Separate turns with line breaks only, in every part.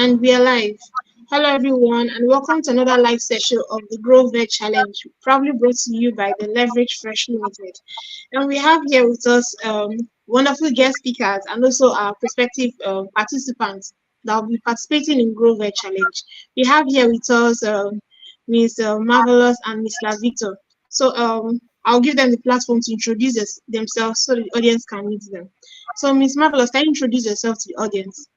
And we are live. Hello, everyone, and welcome to another live session of the Growveg Challenge, proudly brought to you by the Leverage Fresh Limited. And we have here with us wonderful guest speakers and also our prospective participants that will be participating in Growveg Challenge. We have here with us Ms. Marvelous and Mr. Victor. So I'll give them the platform to introduce themselves so the audience can meet them. So, Ms. Marvelous, can you introduce yourself to the audience?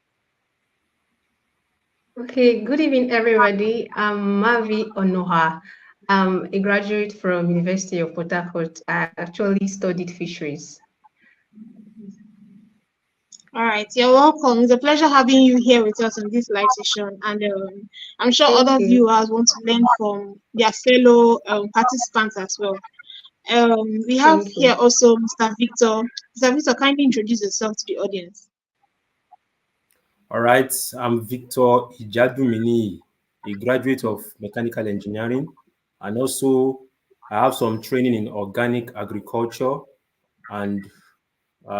Okay, good evening, everybody. I'm Mavi Onoha. I'm a graduate from University of Port Harcourt. I actually studied fisheries.
All right, you're welcome. It's a pleasure having you here with us on this live session, and I'm sure
Thank
other
you.
viewers want to learn from their fellow participants as well. We have
Thank
here
you.
also Mr. Victor. Mr. Victor, kindly introduce yourself to the audience.
All right, I'm Victor Ijadumini, a graduate of mechanical engineering, and also I have some training in organic agriculture, and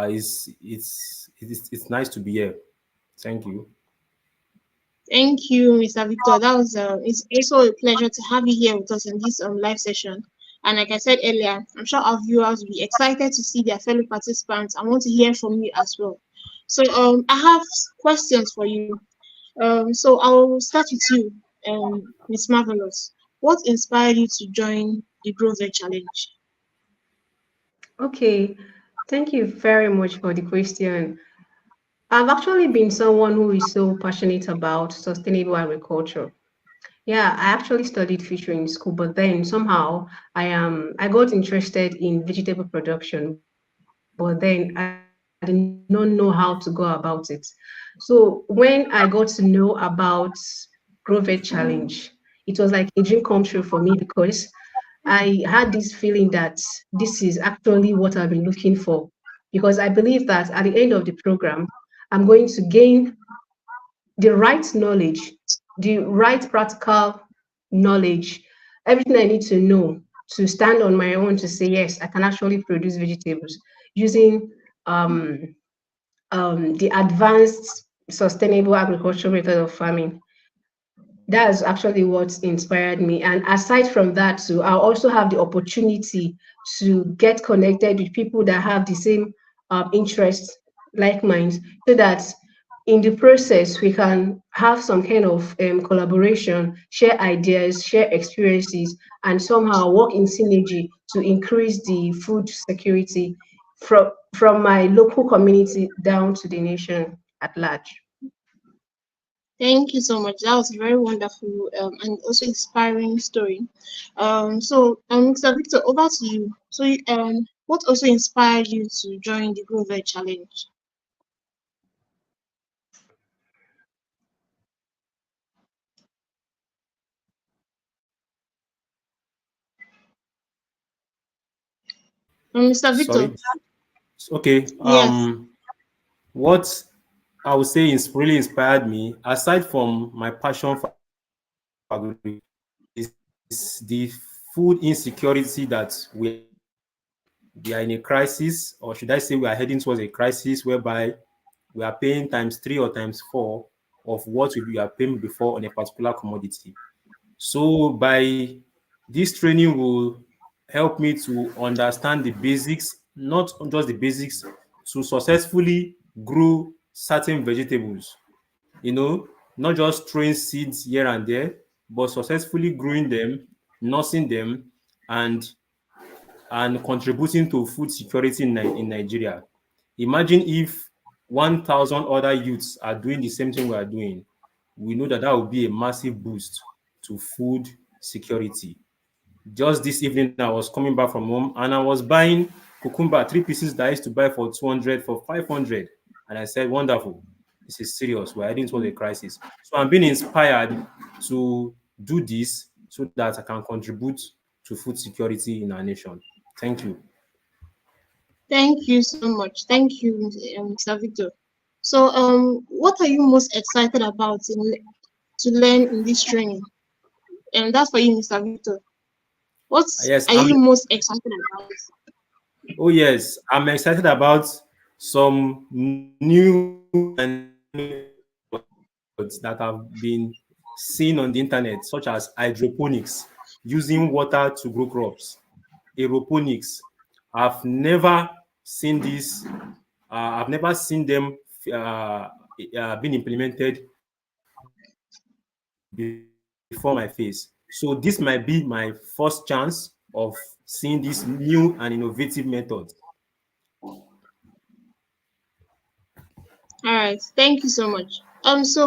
it's nice to be here. Thank you.
Thank you, Mr. Victor. That was it's also a pleasure to have you here with us in this live session. And like I said earlier, I'm sure our viewers will be excited to see their fellow participants and want to hear from you as well. So I have questions for you. So I'll start with you, Miss Marvelous. What inspired you to join the Growveg Challenge?
Okay, thank you very much for the question. I've actually been someone who is so passionate about sustainable agriculture. Yeah, I actually studied fishery in school, but then somehow I got interested in vegetable production, but then I did not know how to go about it. So when I got to know about Growveg Challenge, it was like a dream come true for me because I had this feeling that this is actually what I've been looking for. Because I believe that at the end of the program, I'm going to gain the right knowledge, the right practical knowledge, everything I need to know to stand on my own to say, yes, I can actually produce vegetables using um, the advanced sustainable agricultural method of farming. That's actually what inspired me. And aside from that, too, I also have the opportunity to get connected with people that have the same interests like mine, so that in the process we can have some kind of collaboration, share ideas, share experiences, and somehow work in synergy to increase the food security from my local community down to the nation at large.
Thank you so much. That was a very wonderful and also inspiring story. Mr. Victor, over to you. So, what also inspired you to join the Growveg Challenge? Mr. Victor,
Sorry. Okay.
yes.
What I would say is really inspired me, aside from my passion for agriculture, is the food insecurity that we are in a crisis, or should I say we are heading towards a crisis whereby we are paying times 3 or times 4 of what we are paying before on a particular commodity. So by this training will help me to understand the basics, not just the basics, to successfully grow certain vegetables. Not just throwing seeds here and there, but successfully growing them, nursing them, and contributing to food security in Nigeria. Imagine if 1,000 other youths are doing the same thing we are doing. We know that will be a massive boost to food security. Just this evening, I was coming back from home and I was buying cucumber, 3 pieces that I used to buy for 200, for 500. And I said, wonderful. This is serious. We're heading towards a crisis. So I'm being inspired to do this so that I can contribute to food security in our nation. Thank you.
Thank you so much. Thank you, Mr. Victor. So, what are you most excited about to learn in this training? And that's for you, Mr. Victor. What
Yes,
are you most excited about?
yes, I'm excited about some new and methods that have been seen on the internet, such as hydroponics, using water to grow crops, aeroponics. I've never seen this. I've never seen them being implemented before my face. So this might be my first chance of seeing these new and innovative methods.
All right, thank you so much. Miss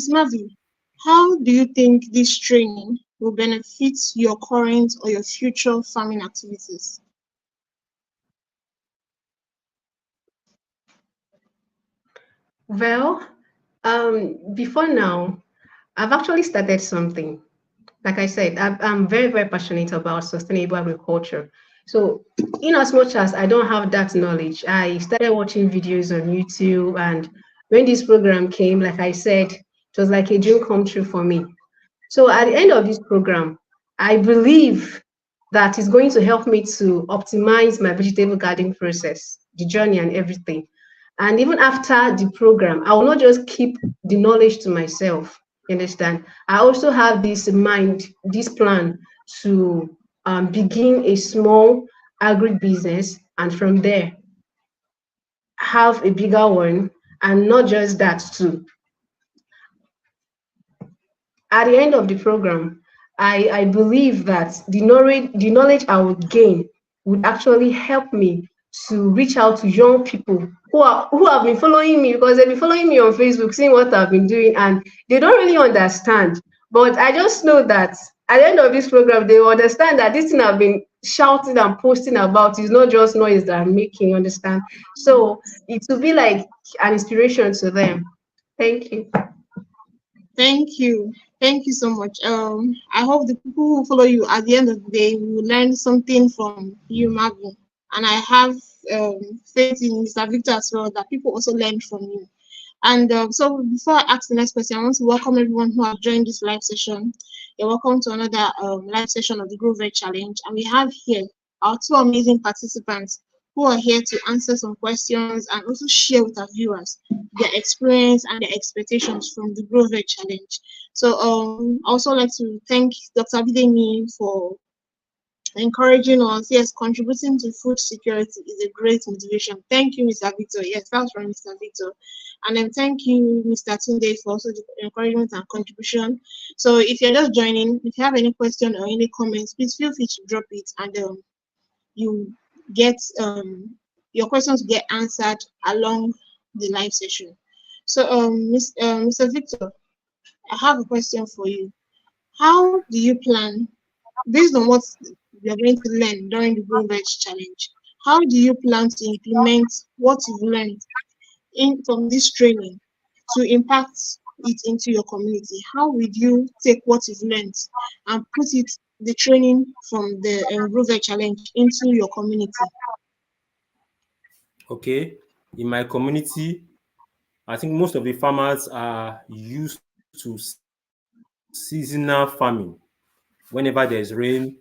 Mavi, how do you think this training will benefit your current or your future farming activities?
Well, before now, I've actually started something. Like I said, I'm very, very passionate about sustainable agriculture. So, in as much as I don't have that knowledge, I started watching videos on YouTube. And when this program came, like I said, it was like a dream come true for me. So, at the end of this program, I believe that it's going to help me to optimize my vegetable garden process, the journey, and everything. And even after the program, I will not just keep the knowledge to myself. You understand? I also have this mind, this plan to begin a small agri business, and from there have a bigger one. And not just that too, at the end of the program, I believe that the knowledge I would gain would actually help me to reach out to young people who have been following me, because they've been following me on Facebook, seeing what I've been doing, and they don't really understand. But I just know that at the end of this program, they will understand that this thing I've been shouting and posting about is not just noise that I'm making, you understand? So it will be like an inspiration to them. Thank you.
Thank you. Thank you so much. I hope the people who follow you at the end of the day will learn something from you, Mavi. And I have faith in Mr. Victor as well that people also learn from you. And so before I ask the next question, I want to welcome everyone who has joined this live session. You're welcome to another live session of the Growveg Challenge. And we have here our two amazing participants who are here to answer some questions and also share with our viewers their experience and their expectations from the Growveg Challenge. So I also like to thank Dr. Bidemi for encouraging us. Yes, contributing to food security is a great motivation. Thank you, Mr. Victor. Yes, that's from Mr. Victor. And then thank you, Mr. Tunde, for also the encouragement and contribution. So if you're just joining, if you have any question or any comments, please feel free to drop it, and you get your questions get answered along the live session. So Mr. Victor, I have a question for you. How do you plan, based on what you're going to learn during the Grow Veg Challenge, how do you plan to implement what you've learned in from this training to impact it into your community? How would you take what you've learned and put it, the training from the Grow Veg Challenge, into your community?
Okay, in my community, I think most of the farmers are used to seasonal farming. Whenever there's rain,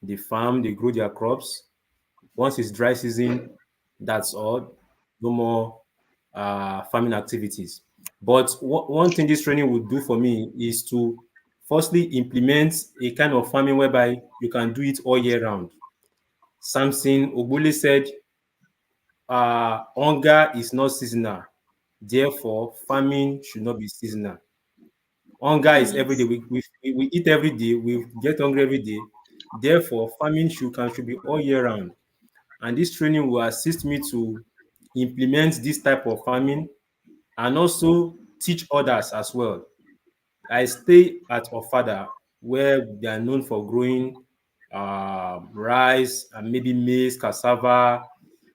they farm, they grow their crops. Once it's dry season, that's all. No more farming activities. But one thing this training would do for me is to firstly implement a kind of farming whereby you can do it all year round. Samson Ogbole said, hunger is not seasonal. Therefore, farming should not be seasonal. Hunger is every day.
Yes.
We eat every day. We get hungry every day. Therefore, farming should be all year round. And this training will assist me to implement this type of farming and also teach others as well. I stay at Ofada, where they are known for growing rice and maybe maize, cassava.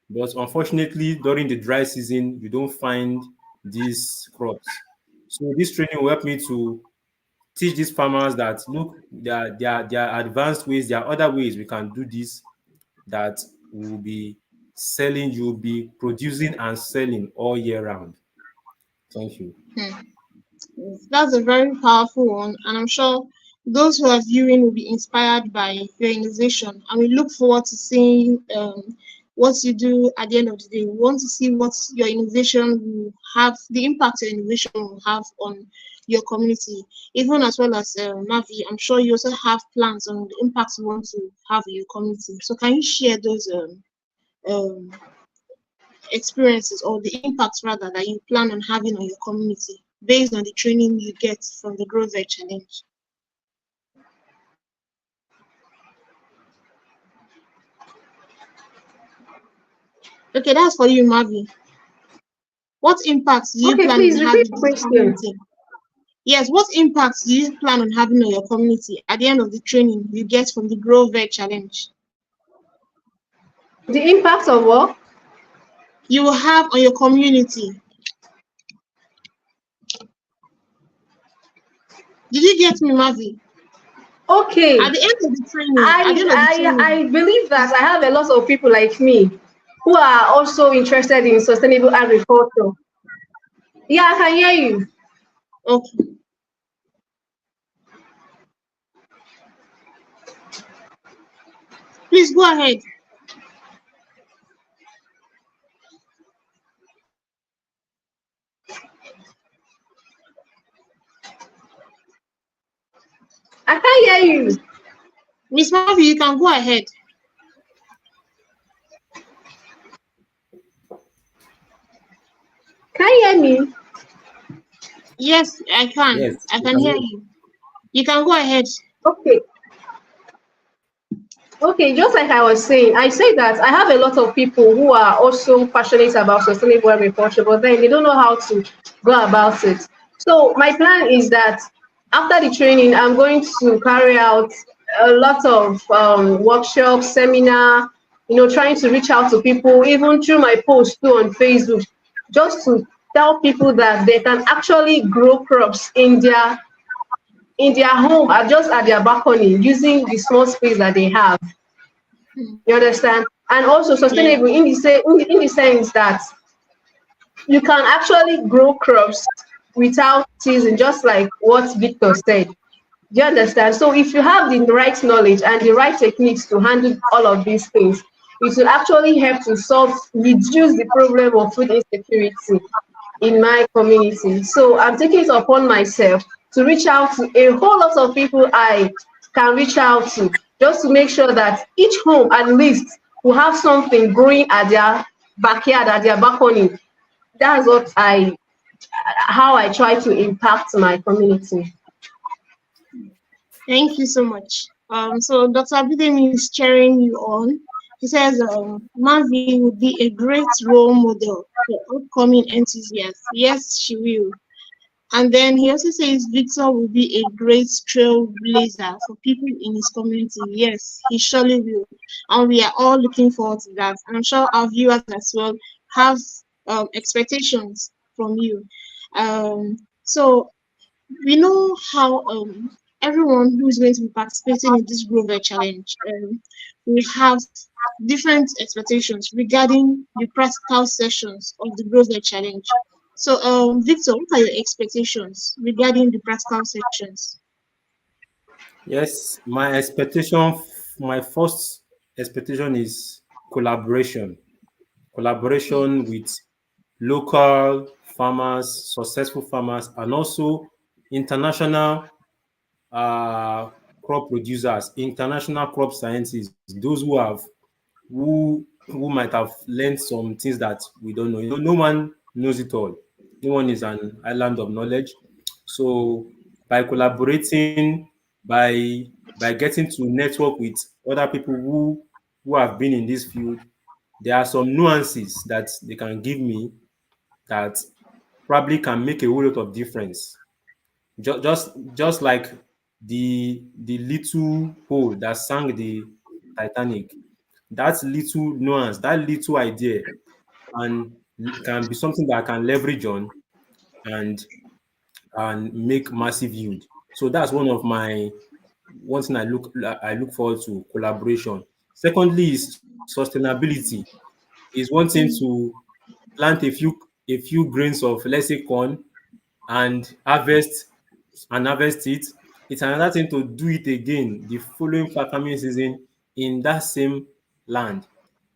But unfortunately, during the dry season, you don't find these crops. So this training will help me to teach these farmers that look, there are advanced ways, there are other ways we can do this, that will be selling, you'll be producing and selling all year round. Thank you.
Hmm. That's a very powerful one, and I'm sure those who are viewing will be inspired by your innovation. And we look forward to seeing what you do at the end of the day. We want to see what your innovation will have, the impact your innovation will have on your community, even as well as Mavi. I'm sure you also have plans on the impact you want to have in your community. So can you share those um, experiences or the impacts rather that you plan on having on your community based on the training you get from the Growveg challenge? Okay, that's for you, Mavi. What impacts do you
Okay,
plan on
please repeat
having
the
on the
question.
community? Yes, what impacts do you plan on having on your community at the end of the training you get from the Growveg challenge?
The impact of what?
You will have on your community. Did you get me, Mavi?
Okay,
At the end of the training, at the end of the
I
training,
believe that I have a lot of people like me who are also interested in sustainable agriculture. Yeah, I can hear you.
okay, please go ahead.
I can hear you.
Miss Mavi, you can go ahead.
Can you hear me?
Yes, I can.
Yes,
I
we
can
can
hear
hear.
you. You can go ahead.
Okay. Okay, just like I was saying, I say that I have a lot of people who are also passionate about sustainable agriculture, but then they don't know how to go about it. So my plan is that after the training, I'm going to carry out a lot of workshops, seminar, trying to reach out to people, even through my posts too on Facebook, just to tell people that they can actually grow crops in their home, or just at their balcony, using the small space that they have. You understand? And also
Yeah.
sustainable in the sense that you can actually grow crops without season, just like what Victor said. Do you understand? So if you have the right knowledge and the right techniques to handle all of these things, it will actually help to reduce the problem of food insecurity in my community. So I'm taking it upon myself to reach out to a whole lot of people I can reach out to, just to make sure that each home at least will have something growing at their backyard, at their balcony. That's what I how I try to impact my community.
Thank you so much. So Dr. Abidemi is cheering you on. He says, Mavi would be a great role model for upcoming enthusiasts. Yes, she will. And then he also says Victor will be a great trailblazer for people in his community. Yes, he surely will. And we are all looking forward to that. And I'm sure our viewers as well have expectations from you. So we know how everyone who is going to be participating in this Growveg challenge will have different expectations regarding the practical sessions of the Growveg challenge. So, Victor, what are your expectations regarding the practical sessions?
Yes, my first expectation is collaboration. Collaboration with local farmers, successful farmers, and also international uh, crop producers, international crop scientists, those who might have learned some things that we don't know. No one knows it all. No one is an island of knowledge. So by collaborating, by getting to network with other people who have been in this field, there are some nuances that they can give me that probably can make a whole lot of difference. Just like the little hole that sank the Titanic, that little nuance, that little idea can can be something that I can leverage on and make massive yield. So that's one thing I look forward to collaboration. Secondly is sustainability. Is wanting to plant a few grains of, let's say, corn, and harvest it. It's another thing to do it again the following farming season in that same land.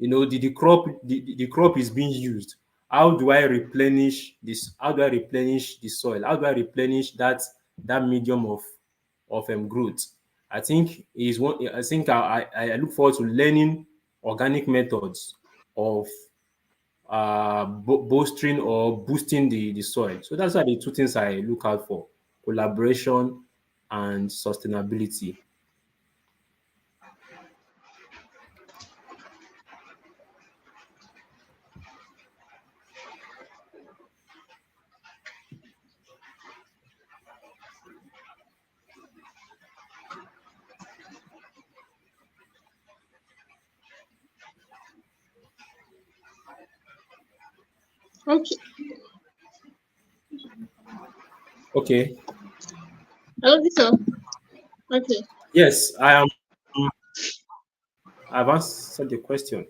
the crop is being used. How do I replenish this? How do I replenish the soil? How do I replenish that medium of growth? I think I look forward to learning organic methods of bolstering or boosting the soil. So that's why the two things I look out for: collaboration and sustainability.
Okay.
Okay.
Hello, Victor. Okay.
Yes, I've answered the question.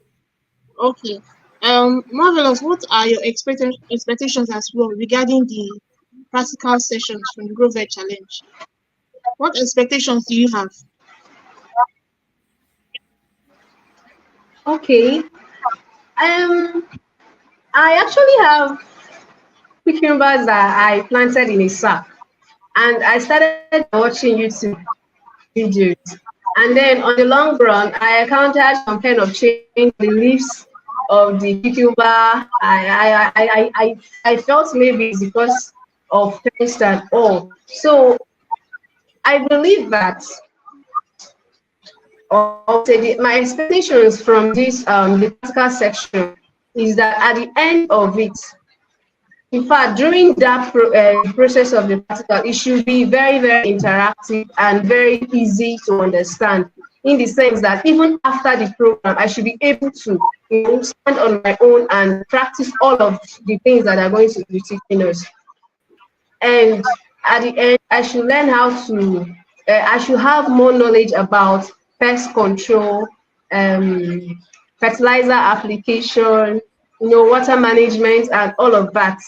Okay. Marvelous. What are your expectations as well regarding the practical sessions from the Growveg Challenge? What expectations do you have?
Okay. Um, I actually have cucumbers that I planted in a sack, and I started watching YouTube videos. And then on the long run, I encountered some kind of change in the leaves of the cucumber. I felt maybe it's because of pest and all. So I believe that, or say my expectations from this the practical section is that at the end of it, in fact, during that process of the practical, it should be very, very interactive and very easy to understand. In the sense that even after the program, I should be able to, stand on my own and practice all of the things that are going to be teaching us. And at the end, I should learn how to. I should have more knowledge about pest control, um, fertilizer application, water management, and all of that.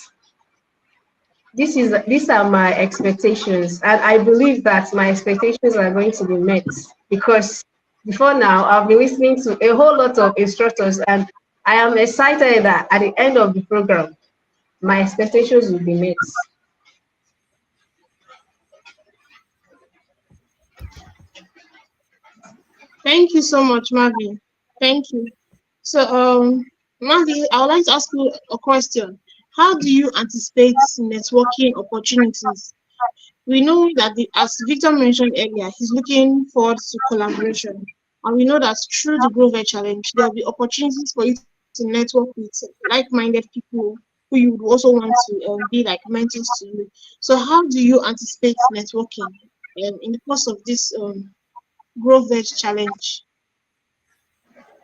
These are my expectations, and I believe that my expectations are going to be met because before now I've been listening to a whole lot of instructors, and I am excited that at the end of the program my expectations will be met.
Thank you so much, Mavi. Thank you. So, Mavi, I would like to ask you a question. How do you anticipate networking opportunities? We know that as Victor mentioned earlier, he's looking forward to collaboration. And we know that through the Growveg Challenge, there will be opportunities for you to network with like-minded people who you would also want to be like mentors to you. So how do you anticipate networking in the course of this Growveg Challenge?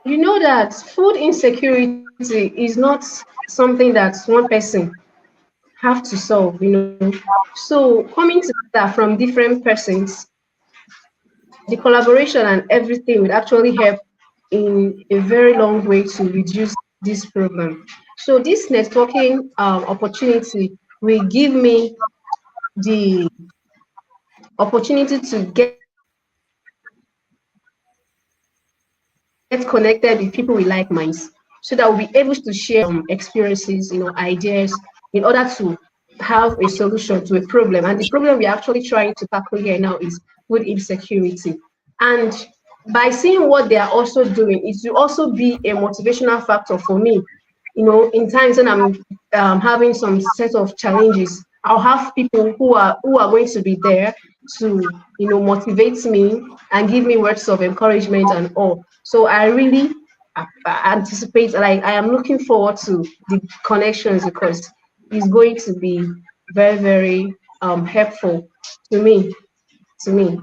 You know that food insecurity is not something that one person have to solve. So coming together from different persons, the collaboration and everything would actually help in a very long way to reduce this problem. So this networking opportunity will give me the opportunity to get connected with people with like minds, so that we'll be able to share experiences, ideas in order to have a solution to a problem. And the problem we're actually trying to tackle here now is food insecurity. And by seeing what they are also doing, it will also be a motivational factor for me, in times when I'm having some set of challenges. I'll have people who are going to be there to motivate me and give me words of encouragement and all. So I really anticipate, like I am looking forward to the connections because it's going to be very, very helpful to me to me.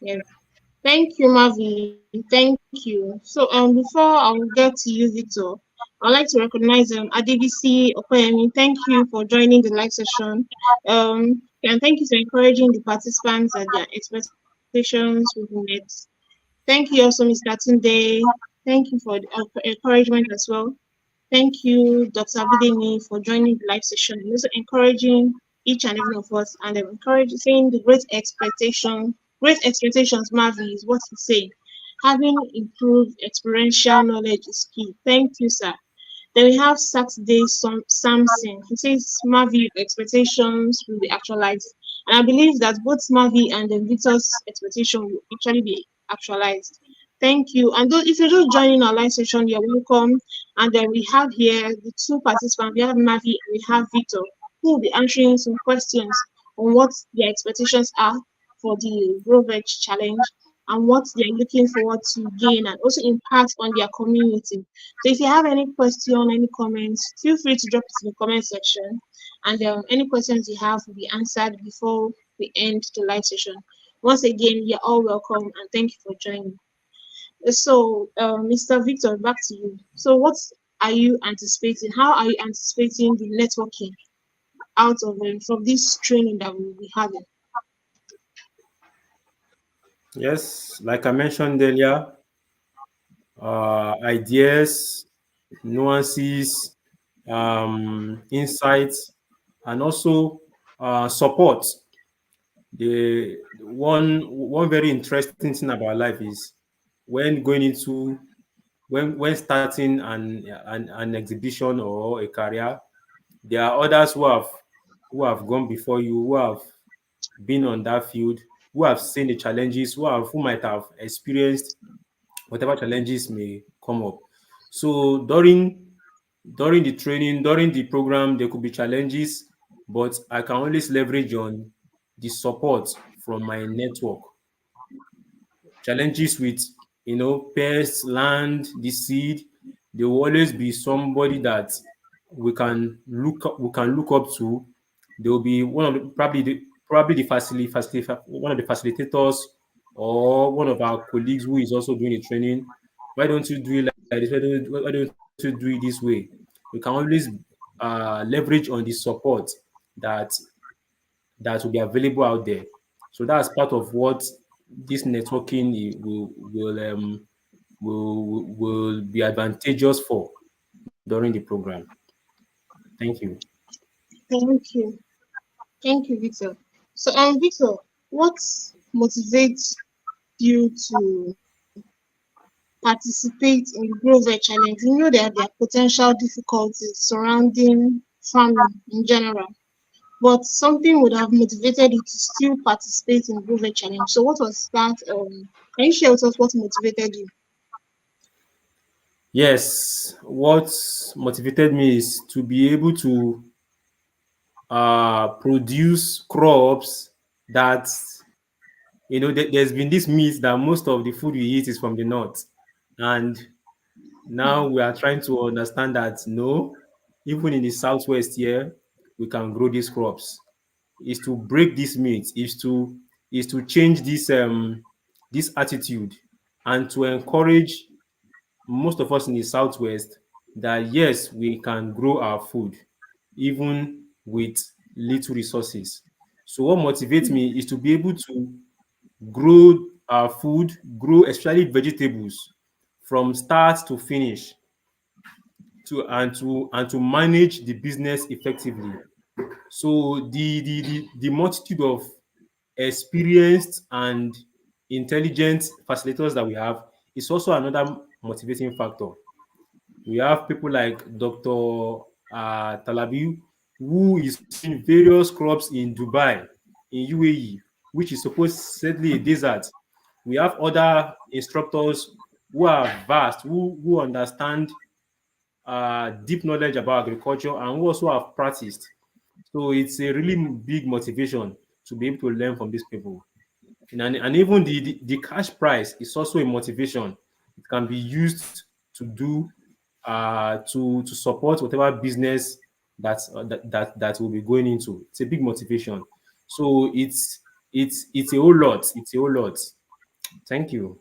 Yeah. Thank you, Mavi. Thank you. So before I will get to you, Victor, I'd like to recognize Adebisi Okoyemi. Thank you for joining the live session. And thank you for encouraging the participants that their expectations will be met. Thank you also, Mr. Tunde. Thank you for the encouragement as well. Thank you, Dr. Abidemi, for joining the live session and also encouraging each and every of us and encouraging saying the great expectations, Mavi is what he said. Having improved experiential knowledge is key. Thank you, sir. Then we have Saturday Samson. He says Mavi expectations will be actualized. And I believe that both Mavi and the Victor's expectation will actually be actualized. Thank you. And if you're just joining our live session, you're welcome. And then we have here the two participants. We have Mavi and we have Victor, who will be answering some questions on what their expectations are for the Growveg challenge and what they're looking forward to gain and also impact on their community. So if you have any question, any comments, feel free to drop it in the comment section. And any questions you have will be answered before we end the live session. Once again, you're all welcome and thank you for joining. So, Mr. Victor, back to you. So, what are you anticipating? How are you anticipating the networking out of from this training that we'll be having?
Yes, like I mentioned earlier, ideas, nuances, insights, and also support. The one very interesting thing about life is when going into when starting an exhibition or a career, there are others who have gone before you, who have been on that field, who have seen the challenges, who might have experienced whatever challenges may come up. So during the training, during the program, there could be challenges, but I can always leverage on the support from my network. Challenges with pests, land, the seed, there will always be somebody that we can look up to. There will be one of the, probably the one of the facilitators or one of our colleagues who is also doing the training. Why don't you do it like this? Why don't you do it this way? We can always leverage on the support that that will be available out there. So that's part of what this networking will be advantageous for during the program. Thank you.
Thank you. Thank you, Victor. So, Victor, what motivates you to participate in the Growveg challenge? You know that there are potential difficulties surrounding farming in general, but something would have motivated you to still participate in the Growveg challenge. So, what was that? Can you share with us what motivated you?
Yes, what motivated me is to be able to produce crops that there's been this myth that most of the food we eat is from the north, and now we are trying to understand that no, even in the southwest here, we can grow these crops. Is to break this myth, is to change this attitude, and to encourage most of us in the southwest that yes, we can grow our food even with little resources. So what motivates me is to be able to grow our food, grow especially vegetables from start to finish, to manage the business effectively. So the multitude of experienced and intelligent facilitators that we have is also another motivating factor. We have people like Dr. Talabi, who is growing various crops in Dubai, in UAE, which is supposedly a desert. We have other instructors who are vast, who understand deep knowledge about agriculture and who also have practiced. So it's a really big motivation to be able to learn from these people. And even the cash prize is also a motivation. It can be used to do to support whatever business that will be going into. It's a big motivation. So it's a whole lot. It's a whole lot. Thank you.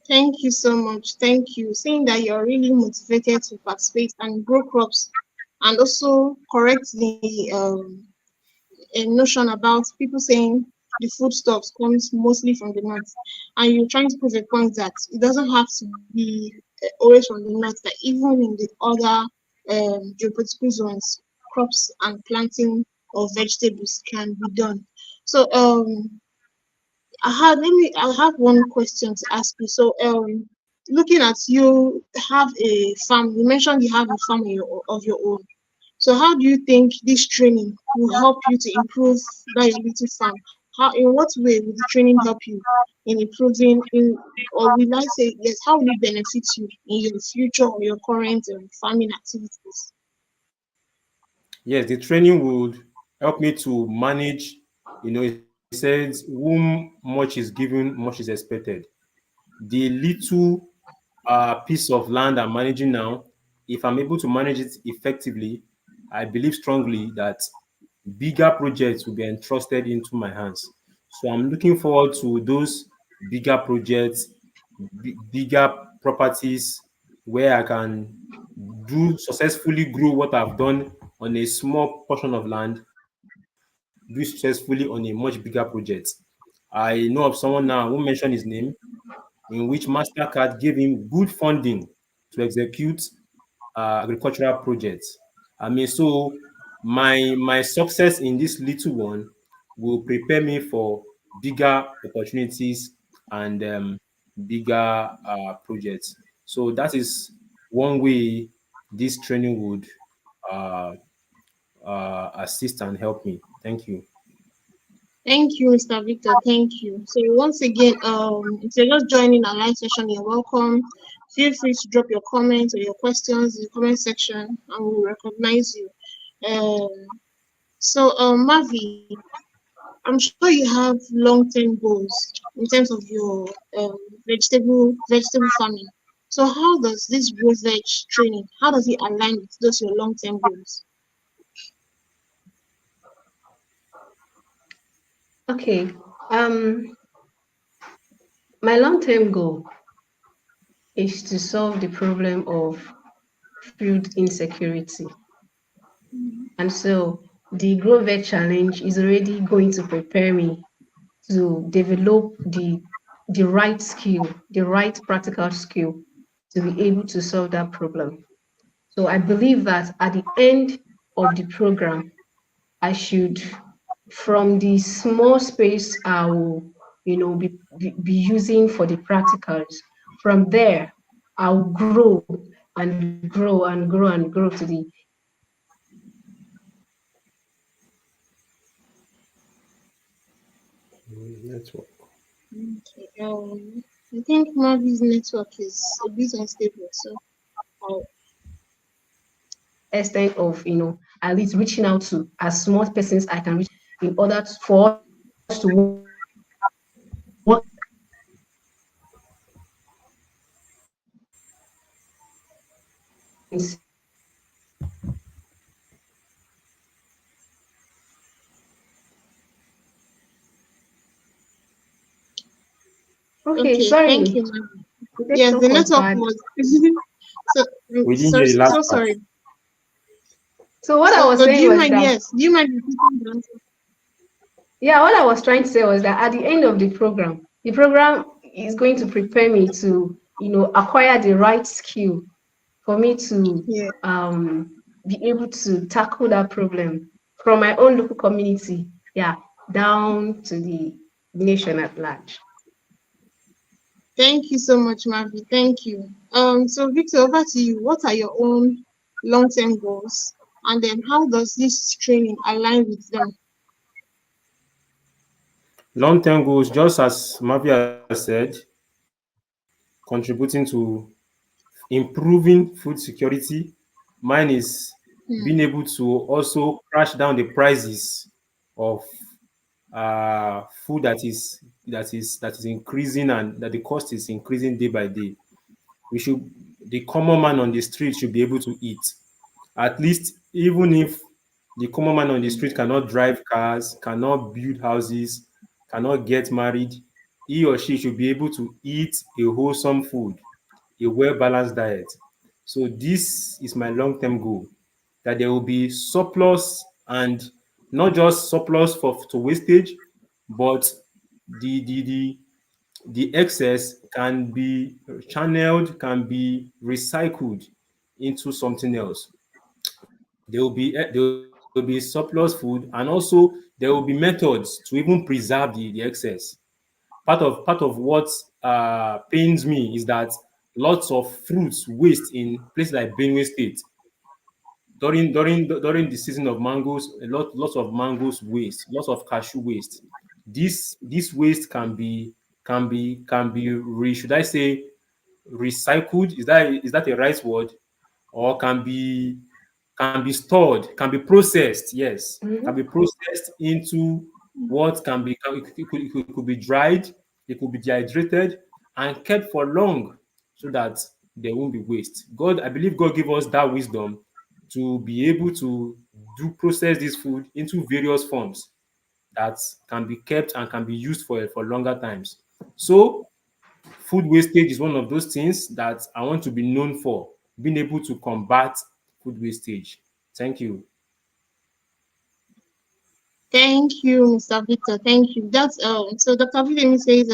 Thank you so much. Thank you. Saying that you're really motivated to participate and grow crops and also correct the a notion about people saying the foodstuffs comes mostly from the north, and you're trying to prove a point that it doesn't have to be always from the north. That even in the other geopolitical zones, crops and planting of vegetables can be done. So, I have one question to ask you. So looking at you have a farm. You mentioned you have a farm of your own. So how do you think this training will help you to improve that your little farm? How in what way will the training help you in improving in or will I say yes, how will it benefit you in your future or your current farming activities?
Yes, the training would help me to manage. It says, whom much is given, much is expected. The little piece of land I'm managing now, if I'm able to manage it effectively, I believe strongly that bigger projects will be entrusted into my hands. So I'm looking forward to those bigger projects, bigger properties where I can do successfully grow what I've done on a small portion of land, do successfully on a much bigger project. I know of someone now who mentioned his name, in which MasterCard gave him good funding to execute agricultural projects. I mean, so my success in this little one will prepare me for bigger opportunities and bigger projects. So that is one way this training would uh, assist and help me. Thank you.
Thank you, Mr. Victor. Thank you. So once again, if you're just joining our live session, you're welcome. Feel free to drop your comments or your questions in the comment section, and we'll recognize you. Um, Mavi, I'm sure you have long-term goals in terms of your vegetable farming. So how does this grow veg training? How does it align with those your long-term goals?
Okay. Um, my long-term goal is to solve the problem of food insecurity. And so the Growveg challenge is already going to prepare me to develop the right skill, the right practical skill to be able to solve that problem. So I believe that at the end of the program, I should, from the small space I will, be using for the practicals, from there, I'll grow and grow and grow and grow to the
Network.
Okay. I think Mavi's network is a bit unstable, so I'll
extent of, at least reaching out to as small persons I can reach in order for us to work in. Okay,
okay.
sorry.
Thank you, Mavi.
The
Yes,
network
the
was
network
bad.
was so
We didn't
so
hear the last
so
part.
sorry.
So what I
So
was
do
saying
you
was
mind?
that,
Yes, do you mind repeating the answer?
yeah, what I was trying to say was that at the end of the program is going to prepare me to, acquire the right skill for me to
Yeah.
be able to tackle that problem from my own local community, yeah, down to the nation at large.
Thank you so much, Mavi. Thank you. So Victor, over to you. What are your own long-term goals, and then how does this training align with them?
Long-term goals, just as Mavi has said, contributing to improving food security. Mine is being
Hmm.
able to also crash down the prices of food that is increasing, and that the cost is increasing day by day. We should The common man on the street should be able to eat. At least, even if the common man on the street cannot drive cars, cannot build houses, cannot get married, he or she should be able to eat a wholesome food, a well balanced diet. So, this is my long term goal, that there will be surplus, and not just surplus for to wastage, but the the the the excess can be channeled, can be recycled into something else. There will be surplus food, and also there will be methods to even preserve the excess. Part of what pains me is that lots of fruits waste in places like Benue State during the season of mangoes. Lots of mangoes waste, lots of cashew waste. This waste can be should I say recycled? Is that a right word? Or can be stored, can be processed. Yes, can be
Mhm.
processed into what can be it could be dried, it could be dehydrated and kept for long so that there won't be waste. I believe God gave us that wisdom to be able to do process this food into various forms that can be kept and can be used for longer times. So food wastage is one of those things that I want to be known for, being able to combat food wastage. Thank you.
Thank you, Mr. Victor. Thank you. That's so Dr. Bidemi says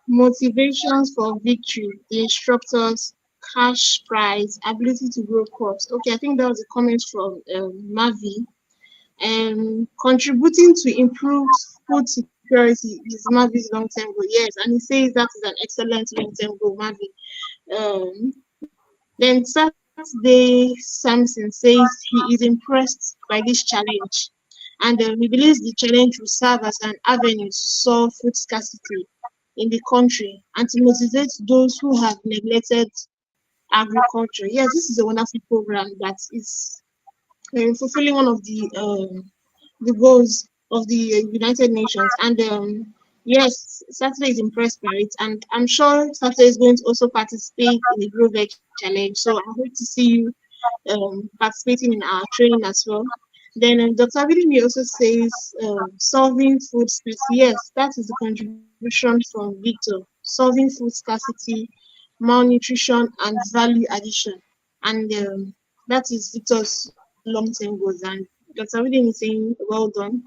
motivations for victory, the instructors, cash prize, ability to grow crops. Okay, I think that was a comment from Mavi. Contributing to improved food security is Mavi's long-term goal. Yes, and he says that is an excellent long-term goal, Mavi. Then Saturday Samson says he is impressed by this challenge, and he believes the challenge will serve as an avenue to solve food scarcity in the country and to motivate those who have neglected agriculture. Yes, this is a wonderful program that is fulfilling one of the goals of the United Nations. And yes, Saturday is impressed by it, and I'm sure Saturday is going to also participate in the Growveg challenge. So I hope to see you participating in our training as well. Then Dr. Abidimi also says solving food scarcity. Yes, that is the contribution from Victor. Solving food scarcity, malnutrition, and value addition. And that is Victor's long-term goals. And Dr. Abidimi is saying, well done.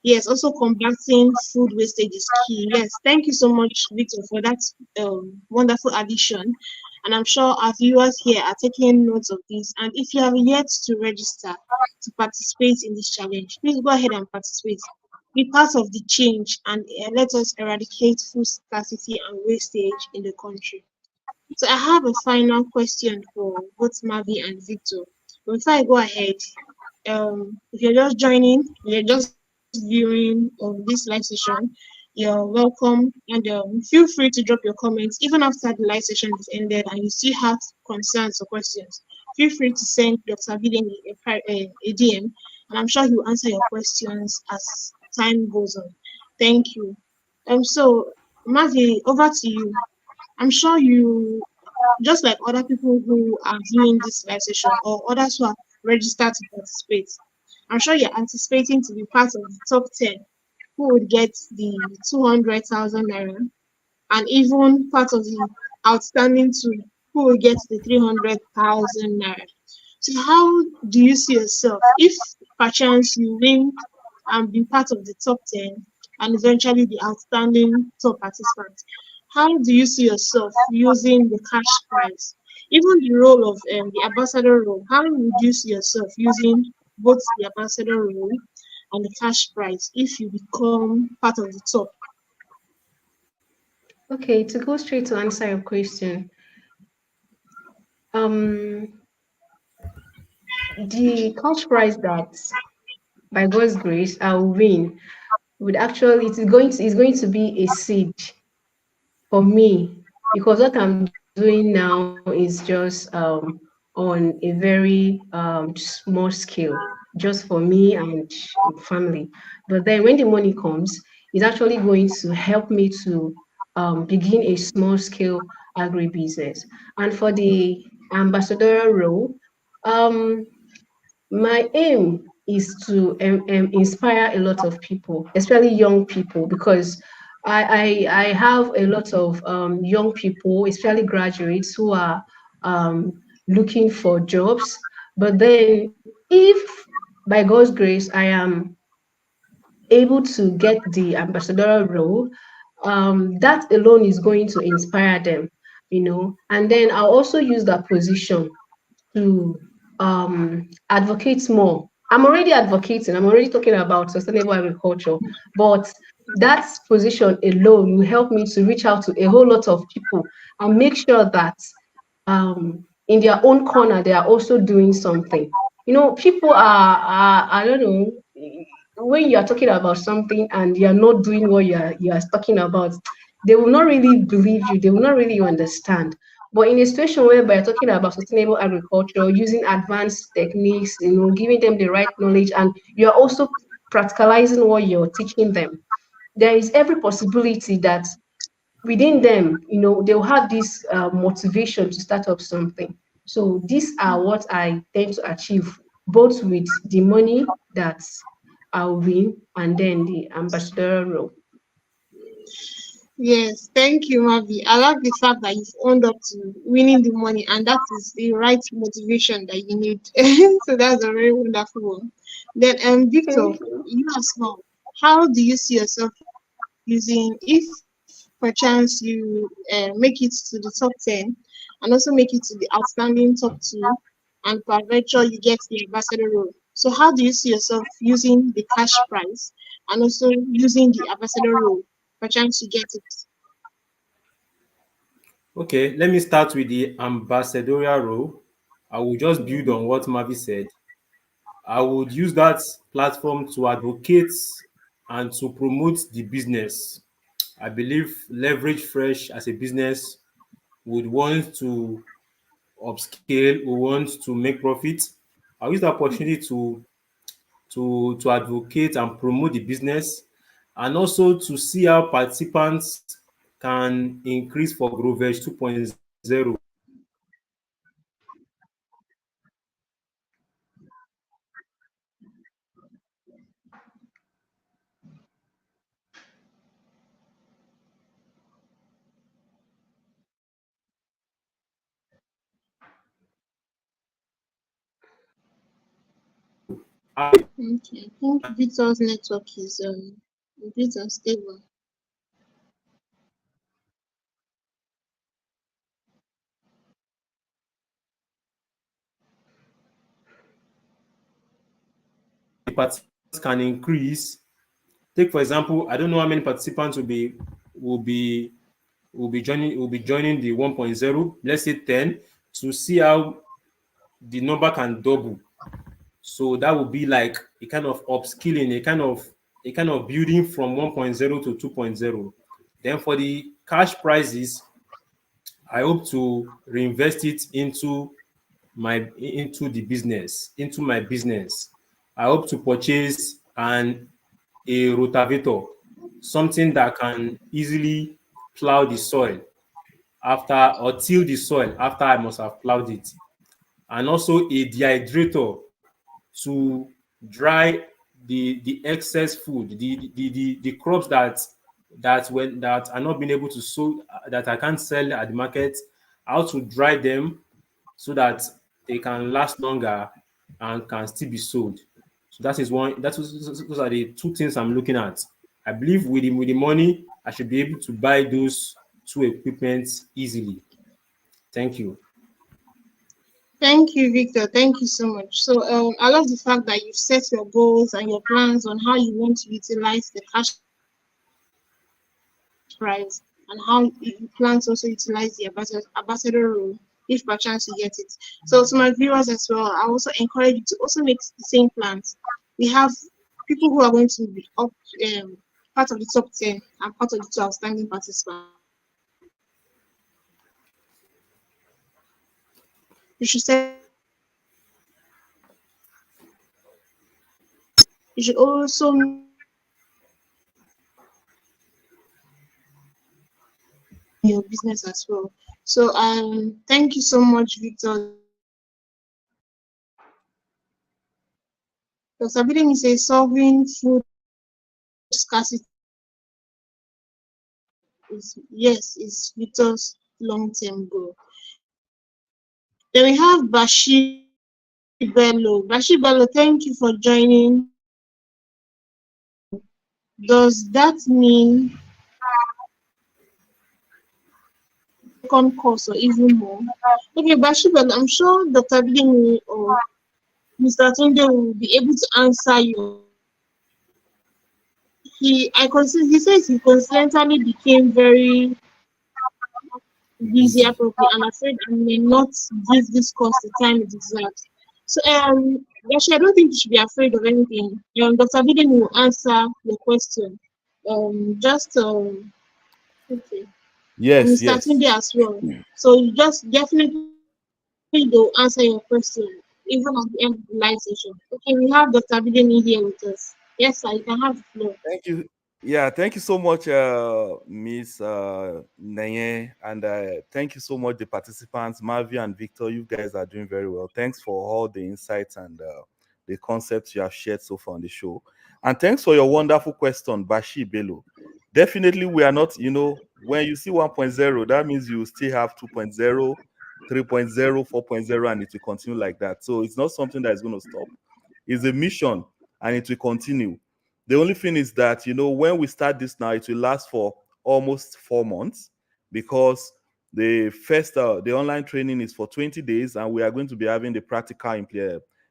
Yes, also combating food wastage is key. Yes, thank you so much, Victor, for that wonderful addition. And I'm sure our viewers here are taking notes of this. And if you have yet to register to participate in this challenge, please go ahead and participate. Be part of the change and let us eradicate food scarcity and wastage in the country. So I have a final question for both Mavi and Victor. But before I go ahead, if you're just joining, you're just viewing this live session, you're welcome. And feel free to drop your comments even after the live session is ended and you still have concerns or questions. Feel free to send Dr. Biden a DM and I'm sure he will answer your questions as time goes on. Thank you. So, Mavi, over to you. I'm sure you, just like other people who are viewing this live session or others who have registered to participate, I'm sure you're anticipating to be part of the top 10 who would get the 200,000 naira and even part of the outstanding two who will get the 300,000 naira. So, how do you see yourself if perchance you win and be part of the top 10 and eventually the outstanding top participant? How do you see yourself using the cash prize? Even the role of the ambassador role, how would you see yourself using both the ambassador role and the cash prize if you become part of the top?
Okay, to go straight to answer your question, um, the cash prize that by God's grace I will win would actually it's going to be a seed for me because what I'm doing now is just on a very small scale, just for me and family. But then when the money comes, it's actually going to help me to begin a small scale agribusiness. And for the ambassadorial role, um, my aim is to inspire a lot of people, especially young people, because I have a lot of young people, especially graduates, who are um, looking for jobs. But then, if by God's grace I am able to get the ambassadorial role, that alone is going to inspire them, And then I'll also use that position to advocate more. I'm already advocating, I'm already talking about sustainable agriculture, but that position alone will help me to reach out to a whole lot of people and make sure that in their own corner they are also doing something. People are I don't know, when you are talking about something and you are not doing what you are talking about, they will not really believe you. They will not really understand. But in a situation whereby you're talking about sustainable agriculture, using advanced techniques, giving them the right knowledge, and you're also practicalizing what you're teaching them, there is every possibility that within them, they'll have this motivation to start up something. So these are what I tend to achieve, both with the money that I'll win and then the ambassador role.
Yes, thank you, Mavi. I like the fact that you've owned up to winning the money, and that is the right motivation that you need. So that's a very wonderful one. Then, Victor,
Thank you.
you as well. How do you see yourself using, if perchance you make it to the top 10 and also make it to the outstanding top two, and peradventure you get the ambassador role? So, how do you see yourself using the cash prize and also using the ambassador role? Perchance you get it.
Okay, let me start with the ambassadorial role. I will just build on what Mavi said. I would use that platform to advocate and to promote the business. I believe Leverage Fresh as a business would want to upscale, would want to make profit. I'll use the opportunity to advocate and promote the business, and also to see how participants can increase for Growveg 2.0.
Okay, I think Victor's network is a bit unstable.
The participants can increase. Take for example, I don't know how many participants will be will be joining the 1.0. Let's say 10, to see how the number can double. So that would be like a kind of upskilling, a kind of building from 1.0 to 2.0. Then for the cash prizes, I hope to reinvest it into my business. I hope to purchase a rotavator, something that can easily plow the soil after, or till the soil after I must have plowed it, and also a dehydrator to dry the excess food, the crops that are not being able to sow, that I can't sell at the market, how to dry them so that they can last longer and can still be sold. So that is one. Those are the two things I'm looking at. I believe with the money, I should be able to buy those two equipments easily. Thank you.
Thank you, Victor. Thank you so much. So, I love the fact that you've set your goals and your plans on how you want to utilize the cash prize and how you plan to also utilize the ambassador role if by chance you get it. So, to my viewers as well, I also encourage you to also make the same plans. We have people who are going to be up, part of the top 10 and part of the two outstanding participants. You should set you should also your business as well. So thank you so much, Victor. Dr. Bidemi says solving food scarcity is, yes, is Victor's long-term goal. Then we have Bashir Bello. Bashir Bello, thank you for joining. Does that mean second course or even more? Okay, Bashir Bello, I'm sure Dr. Bidemi or Mr. Tunde will be able to answer you. he says he coincidentally became very busy
Busy.
appropriately and afraid I may not give this course the time it deserves. So actually I don't think you should be afraid of anything. Dr. Biden will answer the question. Just okay. And
Yes,
Mr.
yes.
Tunde as well. So you just definitely they'll answer your question even at the end of the live session. Okay, we have Dr. Biden here with us. Yes, sir, you can have the floor.
Thank you. Yeah, thank you so much, Miss Naye, and thank you so much, the participants, Mavi and Victor. You guys are doing very well. Thanks for all the insights and the concepts you have shared so far on the show. And thanks for your wonderful question, Bashi Bello. Definitely, we are not, when you see 1.0, that means you still have 2.0, 3.0, 4.0, and it will continue like that. So it's not something that is going to stop. It's a mission and it will continue. The only thing is that, when we start this now, it will last for almost 4 months because the online training is for 20 days, and we are going to be having the practical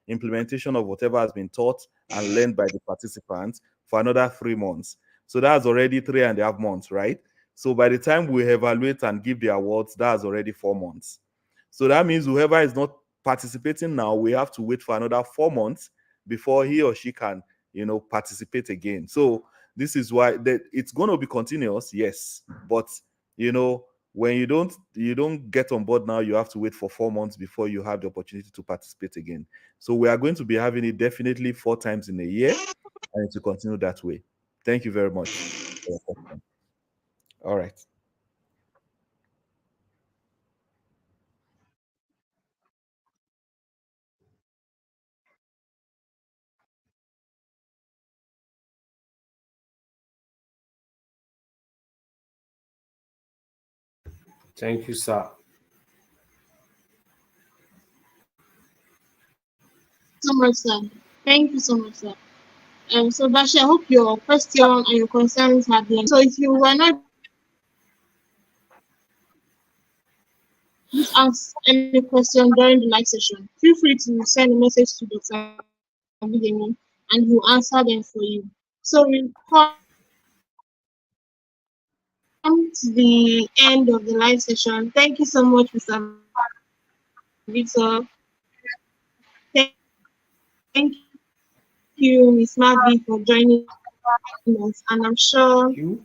implementation of whatever has been taught and learned by the participants for another 3 months. So that's already 3.5 months, right? So by the time we evaluate and give the awards, that's already 4 months. So that means whoever is not participating now, we have to wait for another 4 months before he or she can participate again. So this is why that it's going to be continuous, yes, but when you don't get on board now, you have to wait for 4 months before you have the opportunity to participate again. So we are going to be having it definitely 4 times in a year, and to continue that way. Thank you very much. All right.
Thank you, sir.
So much, sir. Thank you so much, sir. So Bashi, I hope your question and your concerns have been. So if you were not please ask any question during the live session, feel free to send a message to Dr. Bidemi and he will answer them for you. So we come to the end of the live session. Thank you so much, Mr. Victor. Thank you, Miss Mavi, for joining us. And I'm sure
You?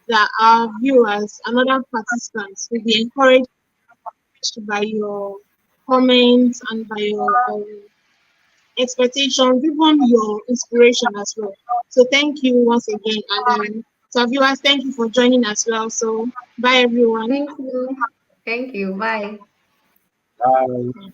that our viewers and other participants will be encouraged by your comments and by your expectations, even your inspiration as well. So thank you once again. And to our viewers, thank you for joining as well. So bye everyone.
Thank you. Thank you. Bye.
Bye.